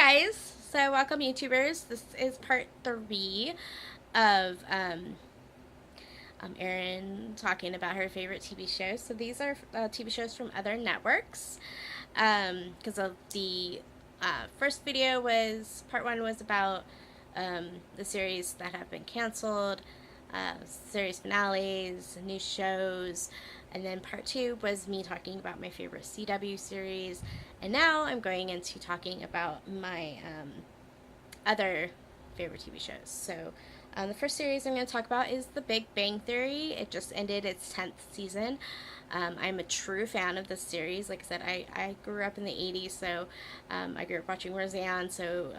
guys, so welcome YouTubers. This is part 3 of Erin talking about her favorite TV shows. So these are TV shows from other networks. Because of the first video was, part 1 was about the series that have been canceled, series finales, new shows, and then part 2 was me talking about my favorite CW series, and now I'm going into talking about my other favorite TV shows. So the first series I'm going to talk about is The Big Bang Theory. It just ended its 10th season. I'm a true fan of this series. Like I said, I grew up in the 80s, so I grew up watching Roseanne, so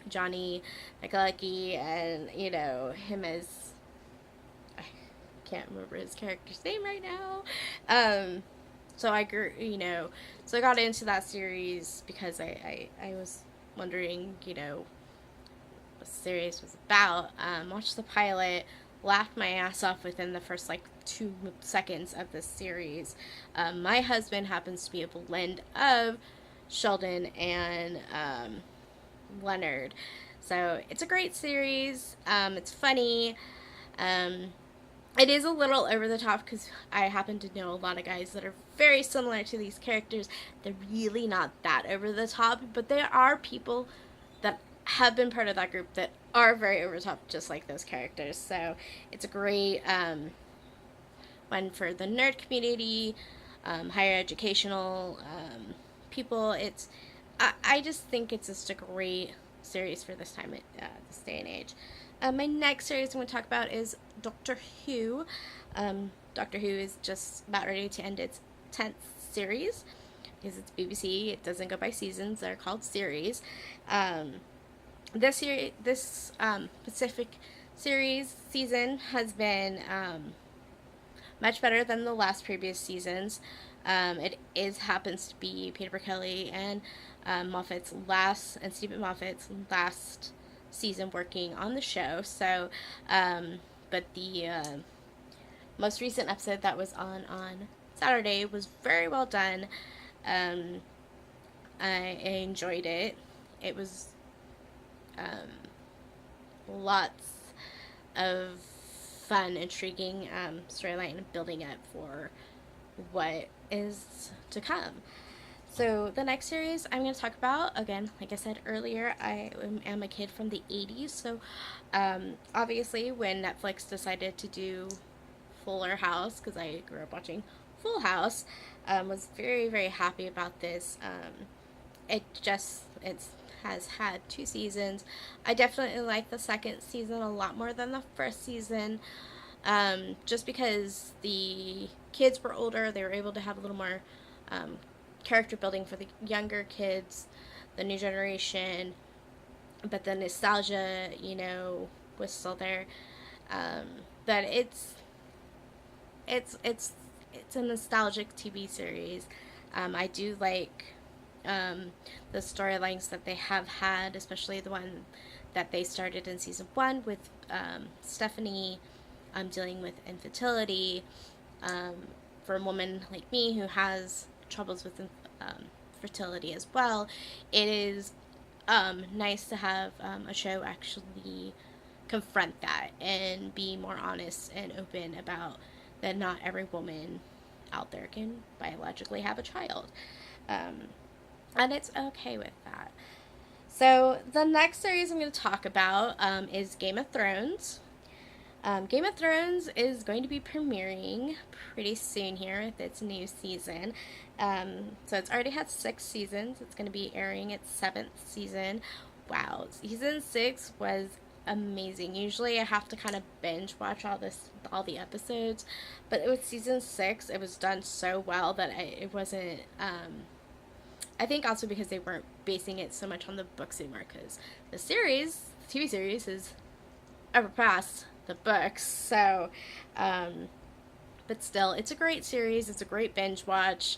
Johnny McLucky, and him as, I can't remember his character's name right now. So I grew, so I got into that series because I was wondering, what the series was about. Watched the pilot, laughed my ass off within the first 2 seconds of this series. My husband happens to be a blend of Sheldon and Leonard. So it's a great series. It's funny. It is a little over the top because I happen to know a lot of guys that are very similar to these characters. They're really not that over the top, but there are people that have been part of that group that are very over the top, just like those characters. So it's a great one for the nerd community, higher educational people. I just think it's just a great series for this time, this day and age. My next series I'm going to talk about is Doctor Who. Doctor Who is just about ready to end its 10th series because it's BBC. It doesn't go by seasons. They're called series. This Pacific series season has been much better than the last previous seasons. It happens to be Peter Kelly and Stephen Moffat's last season working on the show. So, but the most recent episode that was on Saturday was very well done. I enjoyed it. It was lots of fun, intriguing storyline building up for what is to come. So the next series I'm going to talk about, again, like I said earlier, I am a kid from the 80s, so obviously when Netflix decided to do Fuller House, because I grew up watching Full House, was very, very happy about this. It has had 2 seasons. I definitely like the second season a lot more than the first season, just because the kids were older. They were able to have a little more character building for the younger kids, the new generation, but the nostalgia, was still there. But it's a nostalgic TV series. I do like the storylines that they have had, especially the one that they started in season 1 with Stephanie dealing with infertility. For a woman like me who has troubles with fertility as well, it is nice to have a show actually confront that and be more honest and open about that not every woman out there can biologically have a child. And it's okay with that. So the next series I'm going to talk about is Game of Thrones. Game of Thrones is going to be premiering pretty soon here with its new season. So it's already had 6 seasons. It's going to be airing its 7th season. Wow, season 6 was amazing. Usually I have to kind of binge watch all the episodes, but it was season 6. It was done so well that it wasn't. I think also because they weren't basing it so much on the books anymore, because the TV series, has overpassed the books. So, but still, it's a great series. It's a great binge watch.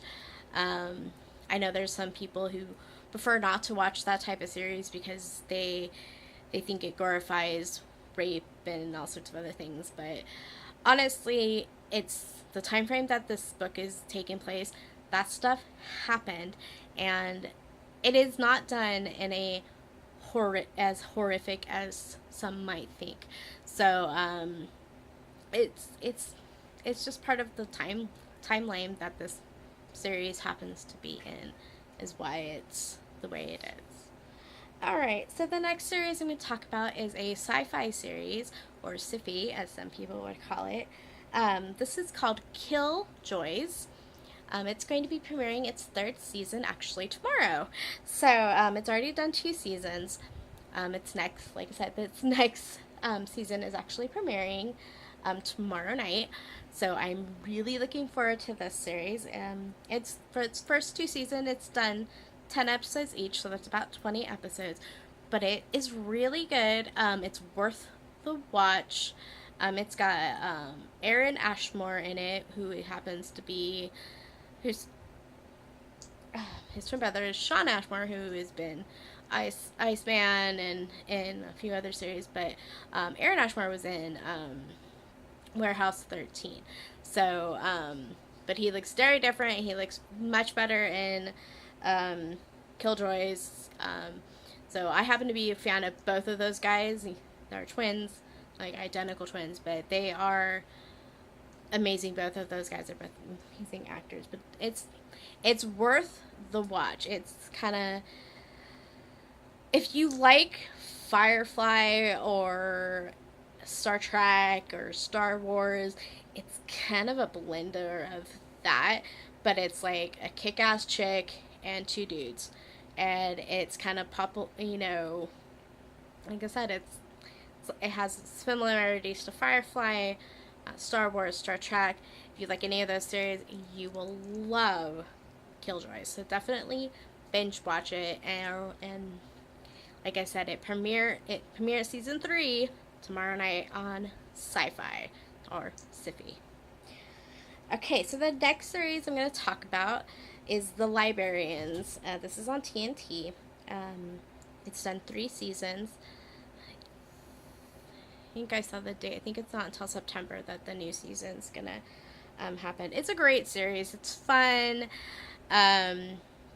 I know there's some people who prefer not to watch that type of series because they think it glorifies rape and all sorts of other things. But honestly, it's the time frame that this book is taking place. That stuff happened, and it is not done in a as horrific as some might think. So it's it's it's just part of the timeline that this series happens to be in, is why it's the way it is. All right, so the next series I'm going to talk about is a sci-fi series, or sci-fi as some people would call it. This is called Killjoys. It's going to be premiering its third season actually tomorrow. So it's already done 2 seasons. Its next, like I said, its next season is actually premiering tomorrow night. So I'm really looking forward to this series. It's for its first 2 seasons. It's done 10 episodes each, so that's about 20 episodes. But it is really good. It's worth the watch. It's got Erin Ashmore in it, who happens to be who's his twin brother is Sean Ashmore, who has been Iceman and in a few other series. But Erin Ashmore was in Warehouse 13. So, but he looks very different. He looks much better in Killjoys. So I happen to be a fan of both of those guys. They're twins, like identical twins, but they are amazing. Both of those guys are both amazing actors. But it's worth the watch. It's kind of, if you like Firefly or Star Trek or Star Wars, it's kind of a blender of that, but it's like a kick-ass chick and 2 dudes, and it's kind of like I said, it has similarities to Firefly, Star Wars, Star Trek. If you like any of those series, you will love Killjoy. So definitely binge watch it, and like I said, it premieres season 3 tomorrow night on Sci-Fi or Sci-Fi. Okay, so the next series I'm going to talk about is The Librarians. This is on TNT. It's done 3 seasons. I think I saw the date. I think it's not until September that the new season's going to happen. It's a great series. It's fun.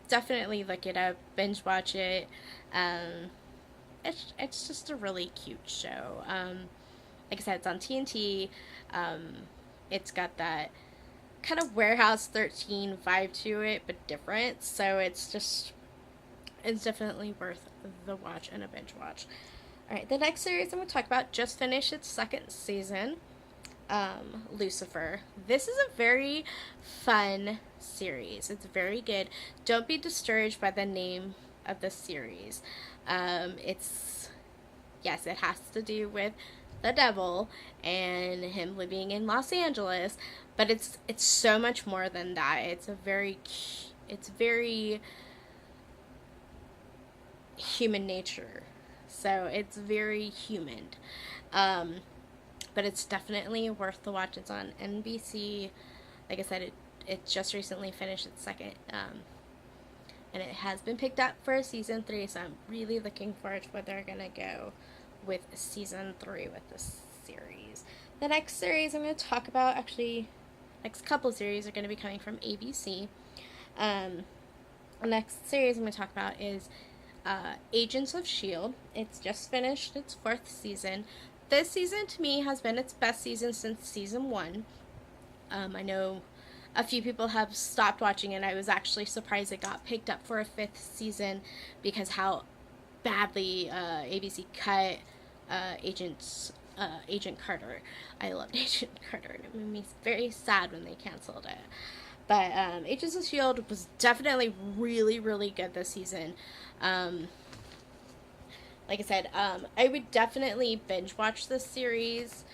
Definitely look it up. Binge watch it. It's just a really cute show. Like I said, it's on TNT. It's got that kind of Warehouse 13 vibe to it, but different. So it's definitely worth the watch and a binge watch. All right, the next series I'm going to talk about just finished its 2nd season. Lucifer. This is a very fun series. It's very good. Don't be discouraged by the name of the series. Yes, it has to do with the devil and him living in Los Angeles, but it's so much more than that. It's very human nature. So it's very human. But it's definitely worth the watch. It's on NBC. Like I said, it just recently finished its 2nd, and it has been picked up for season 3. So I'm really looking forward to where they're gonna go with season 3 with this series. The next series I'm going to talk about, actually, next couple series are going to be coming from ABC. The next series I'm going to talk about is Agents of S.H.I.E.L.D. It's just finished its 4th season. This season, to me, has been its best season since season 1. I know a few people have stopped watching it. I was actually surprised it got picked up for a 5th season because how badly ABC cut Agent Carter. I loved Agent Carter, and it made me very sad when they canceled it. But Agents of S.H.I.E.L.D. was definitely really, really good this season. Like I said, I would definitely binge watch this series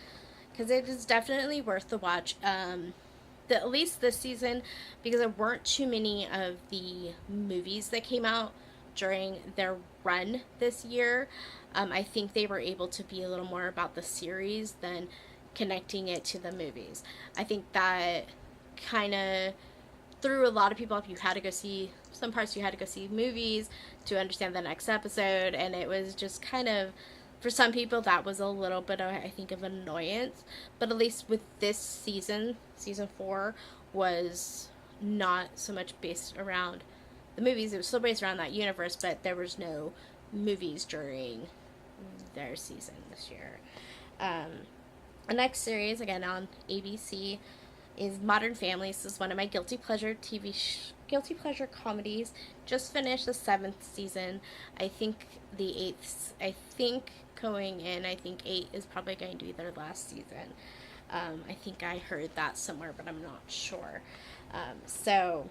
because it is definitely worth the watch. At least this season, because there weren't too many of the movies that came out during their run this year. I think they were able to be a little more about the series than connecting it to the movies. I think that kind of threw a lot of people off. You had to go see some parts, you had to go see movies to understand the next episode, and it was just kind of, for some people, that was a little bit of, I think, of an annoyance. But at least with this season 4 was not so much based around the movies. It was still based around that universe, but there was no movies during their season this year. Um, the next series, again on ABC, is Modern Family. This is one of my guilty pleasure comedies. Just finished the 7th season. I think the 8th. I think going in, I think 8 is probably going to be their last season. I think I heard that somewhere, but I'm not sure. So,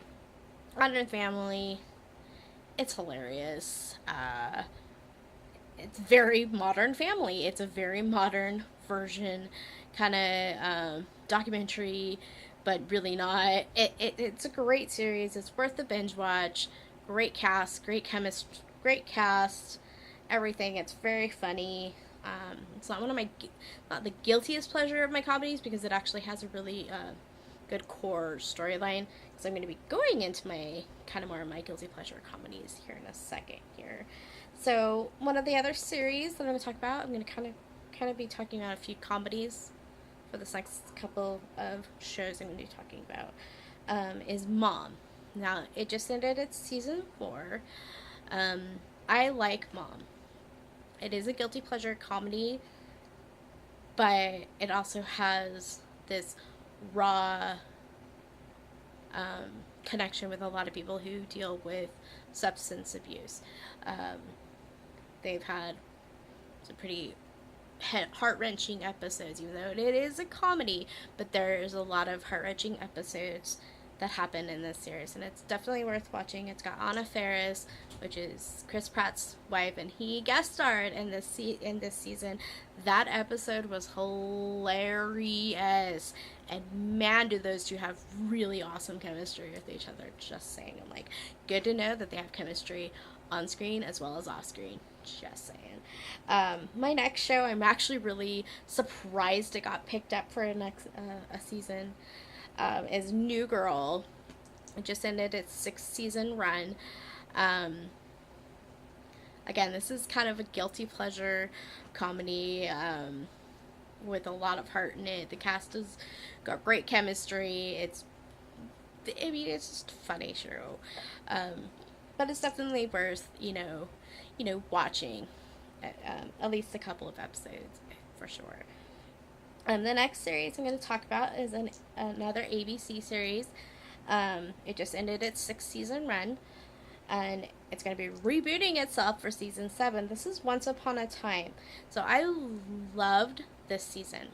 Modern Family, it's hilarious. It's very Modern Family. It's a very modern version, kind of documentary, but really not. It's a great series. It's worth the binge watch. Great cast, great cast, everything. It's very funny. It's not one of my, not the guiltiest pleasure of my comedies, because it actually has a really good core storyline. Because I'm going to be going into my kind of more of my guilty pleasure comedies here in a second here. So one of the other series that I'm going to talk about, I'm going to kind of be talking about a few comedies for this next couple of shows I'm going to be talking about, is Mom. Now, it just ended its season 4. I like Mom. It is a guilty pleasure comedy, but it also has this raw connection with a lot of people who deal with substance abuse. They've had some pretty heart-wrenching episodes, even though it is a comedy, but there's a lot of heart-wrenching episodes that happen in this series, and it's definitely worth watching. It's got Anna Faris, which is Chris Pratt's wife, and he guest starred in this season. That episode was hilarious, and man, do those two have really awesome chemistry with each other. Just saying. I'm like, good to know that they have chemistry on screen as well as off screen. Just saying. My next show, I'm actually really surprised it got picked up for a season. Is New Girl. It just ended its 6th season run. Again, this is kind of a guilty pleasure comedy with a lot of heart in it. The cast has got great chemistry. It's just a funny show, but it's definitely worth watching at least a couple of episodes for sure. The next series I'm going to talk about is another ABC series. It just ended its 6th season run, and it's going to be rebooting itself for season 7. This is Once Upon a Time. So I loved this season,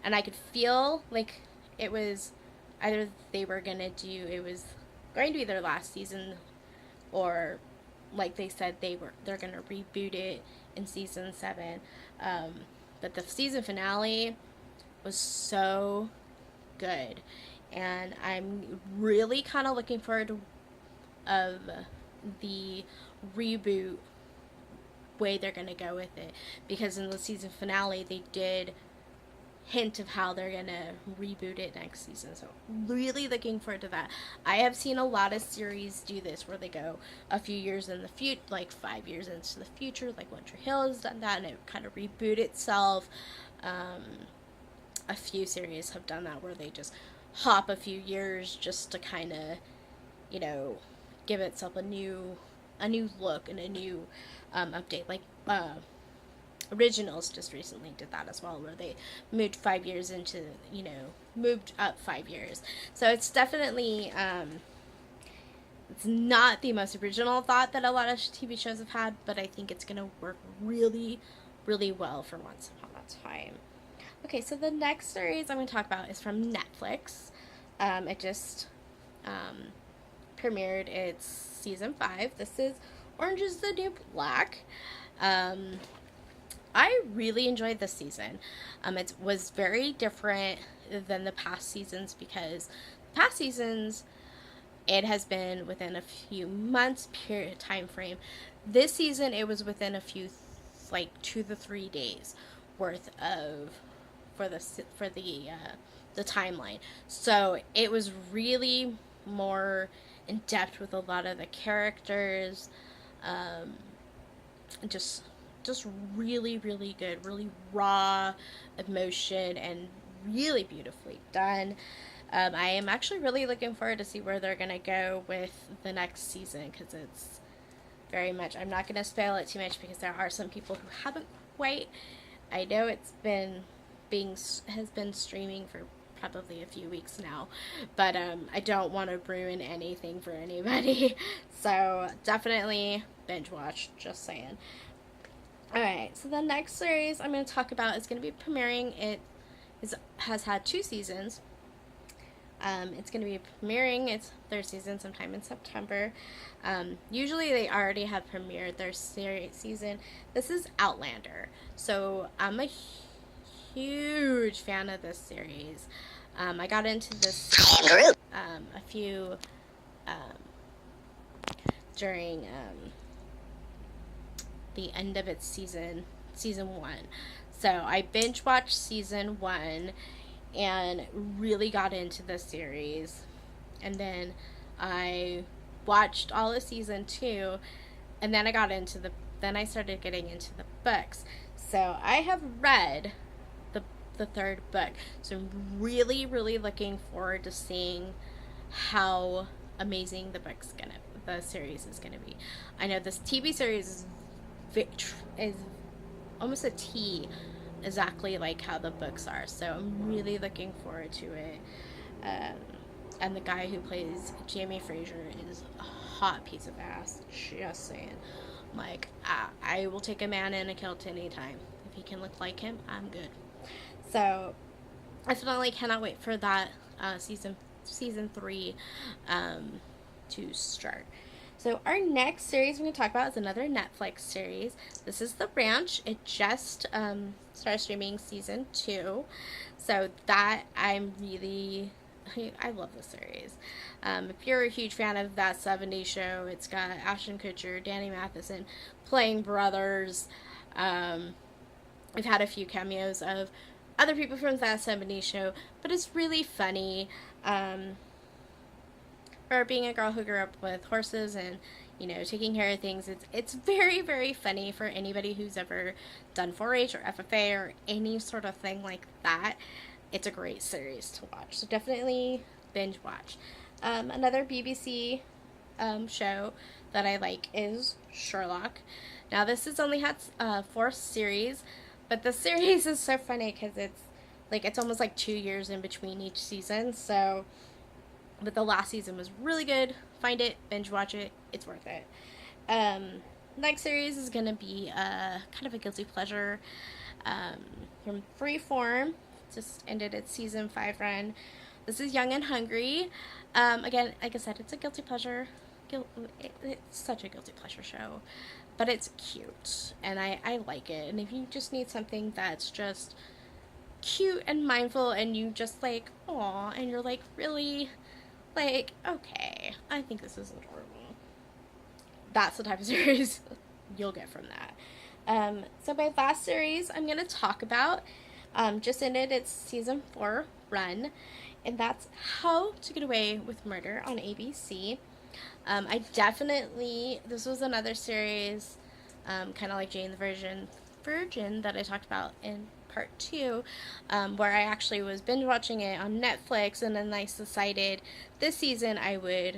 and I could feel like it was either they were going to it was going to be their last season, or like they said they're going to reboot it in season 7. But the season finale was so good, and I'm really kind of looking forward to the reboot way they're going to go with it, because in the season finale they did hint of how they're going to reboot it next season. So really looking forward to that. I have seen a lot of series do this where they go a few years in the future, like 5 years into the future, like One Tree Hill has done that, and it kind of reboot itself. A few series have done that where they just hop a few years just to kind of, give itself a new look and a new update. Like Originals just recently did that as well, where they moved 5 years into, moved up 5 years. So it's definitely, it's not the most original thought that a lot of TV shows have had, but I think it's going to work really, really well for Once Upon a Time. Okay, so the next series I'm going to talk about is from Netflix. It just premiered its season 5. This is Orange is the New Black. I really enjoyed this season. It was very different than the past seasons, because past seasons it has been within a few months time frame. This season it was within a few, like 2 to 3 days worth of for the timeline. So it was really more in depth with a lot of the characters. Just really, really good, really raw emotion, and really beautifully done. I am actually really looking forward to see where they're going to go with the next season, because it's very much, I'm not going to spoil it too much because there are some people who haven't quite. I know it's been has been streaming for probably a few weeks now, but I don't want to ruin anything for anybody. So definitely binge watch, just saying. Alright, so the next series I'm going to talk about is going to be premiering. Has had 2 seasons. It's going to be premiering its 3rd season sometime in September. Usually they already have premiered their season. This is Outlander. So I'm a huge fan of this series. I got into this a few during the end of its season 1. So I binge watched season 1 and really got into the series. And then I watched all of season 2, and then I started getting into the books. So I have read the 3rd book. So I'm really, really looking forward to seeing how amazing the series is gonna be. I know this TV series is almost a T, exactly like how the books are. So I'm really looking forward to it. And the guy who plays Jamie Fraser is a hot piece of ass. Just saying. Like, I will take a man in a kilt anytime. If he can look like him, I'm good. So I definitely cannot wait for that season 3 to start. So our next series we're going to talk about is another Netflix series. This is The Ranch. It just started streaming season 2. So that I love this series. If you're a huge fan of that 70s show, it's got Ashton Kutcher, Danny Matheson playing brothers. We've had a few cameos of other people from that 70s show, but it's really funny. For being a girl who grew up with horses and, taking care of things, it's very, very funny for anybody who's ever done 4-H or FFA or any sort of thing like that. It's a great series to watch, so definitely binge watch. Another BBC show that I like is Sherlock. Now this has only had 4 series, but the series is so funny because it's almost like 2 years in between each season. So, but the last season was really good. Find it, binge watch it. It's worth it. Next series is gonna be kind of a guilty pleasure from Freeform. Just ended its season 5 run. This is Young and Hungry. Again, like I said, it's a guilty pleasure. It's such a guilty pleasure show, but it's cute and I like it. And if you just need something that's just cute and mindful, and you just like, aw, and you're like, really, like, okay, I think this is adorable. That's the type of series you'll get from that. So my last series I'm going to talk about just ended its season 4 run, and that's How to Get Away with Murder on ABC. This was another series, kind of like Jane the Virgin that I talked about in part 2, where I actually was binge watching it on Netflix, and then I decided this season I would